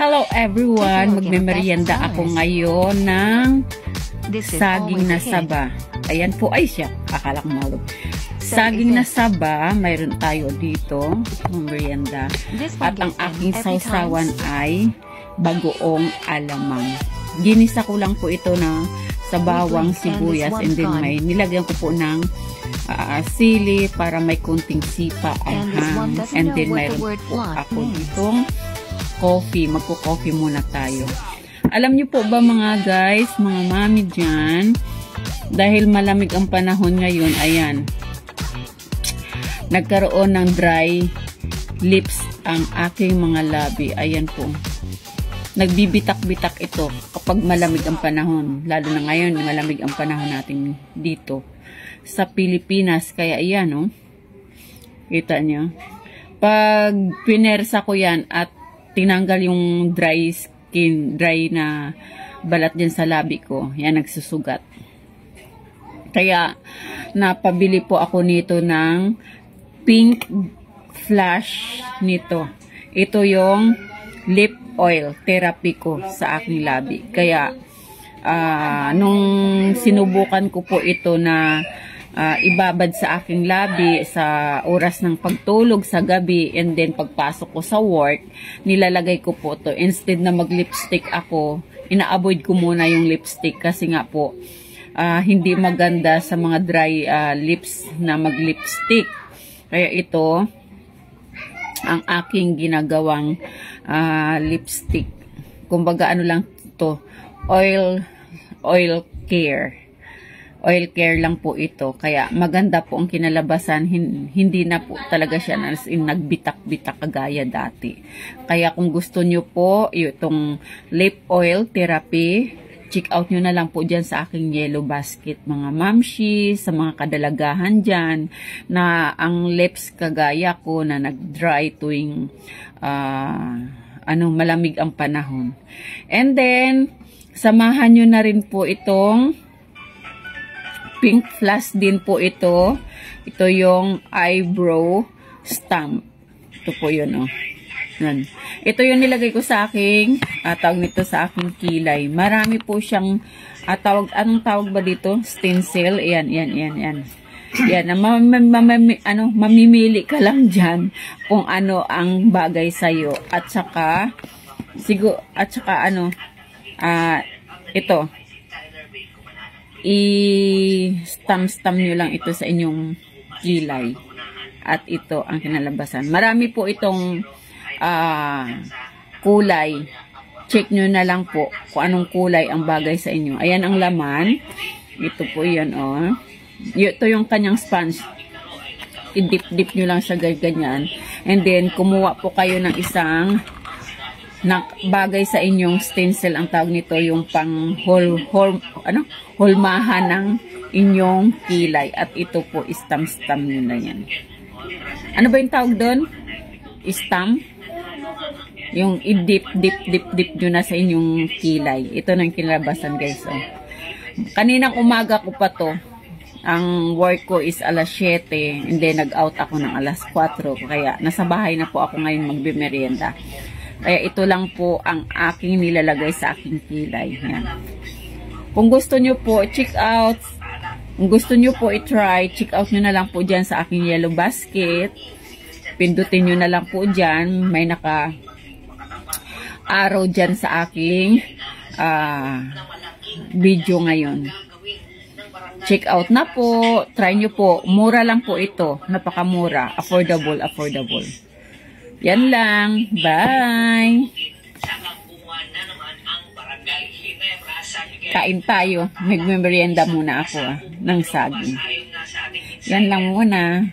Hello everyone, magmemeryenda ako ngayon ng saging na saba. Ayan po, ay siya, akala ko malog. Saging na saba, mayroon tayo dito, merienda. At ang aking sausawan ay bagoong alamang. Ginisa ko lang po ito na sa bawang, sibuyas, and then may nilagyan ko po ng sili para may kunting sipa anghang. And then mayroon po ako ditong coffee. Magko-coffee muna tayo. Alam niyo po ba mga guys, mga mami dyan, dahil malamig ang panahon ngayon, ayan, nagkaroon ng dry lips ang aking mga labi. Ayan po. Nagbibitak-bitak ito kapag malamig ang panahon. Lalo na ngayon, malamig ang panahon natin dito sa Pilipinas. Kaya ayan, oh. Kita nyo. Pag pinersa ko yan at tinanggal yung dry skin, dry na balat dyan sa labi ko, yan nagsusugat. Kaya napabili po ako nito ng pink flash nito. Ito yung lip oil therapy ko sa aking labi. Kaya nung sinubukan ko po ito na ibabad sa aking labi sa oras ng pagtulog sa gabi, and then pagpasok ko sa work, nilalagay ko po to. Instead na mag-lipstick ako, ina-avoid ko muna yung lipstick kasi nga po hindi maganda sa mga dry lips na mag-lipstick. Kaya ito ang aking ginagawang lipstick. Kumbaga ano lang to, oil care. Oil care lang po ito. Kaya maganda po ang kinalabasan. Hindi na po talaga siya as in nagbitak-bitak kagaya dati. Kaya kung gusto nyo po itong lip oil therapy, check out nyo na lang po dyan sa aking yellow basket, mga mamshi, sa mga kadalagahan dyan, na ang lips kagaya ko na nag-dry tuwing malamig ang panahon. And then, samahan nyo na rin po itong pink flash din po ito. Ito yung eyebrow stamp. Ito po yun, oh. Yan. Ito yung nilagay ko sa aking, tawag nito sa aking kilay. Marami po siyang, anong tawag ba dito? Stencil. Yan. Yan, mamimili ka lang dyan kung ano ang bagay sa'yo. At saka, ito, i-stamp nyo lang ito sa inyong kilay. At ito ang kinalabasan. Marami po itong kulay. Check nyo na lang po kung anong kulay ang bagay sa inyo. Ayan ang laman. Ito po yan, oh. Ito yung kanyang sponge. I-dip nyo lang sa ganyan. And then, kumuha po kayo ng isang bagay sa inyong stencil. Ang tawag nito yung pang hulmahan ng inyong kilay. At ito po, stamp nyo na yan. Ano ba yung tawag doon? Stamp? Yung i-dip nyo na sa inyong kilay. Ito na yung kinalabasan, guys. Oh. Kaninang umaga ko pa to. Ang work ko is alas 7. And then nag-out ako ng alas 4. Kaya nasa bahay na po ako ngayon magbimeryenda. Kaya ito lang po ang aking nilalagay sa aking kilay. Yan. Kung gusto nyo po, check out. Kung gusto nyo po i-try, check out nyo na lang po dyan sa aking yellow basket. Pindutin nyo na lang po dyan. May naka-arrow dyan sa aking video ngayon. Check out na po. Try nyo po. Mura lang po ito. Napakamura. Affordable. Yan lang. Bye! Kain tayo. Magmemerienda muna ako ng saging. Yan lang muna.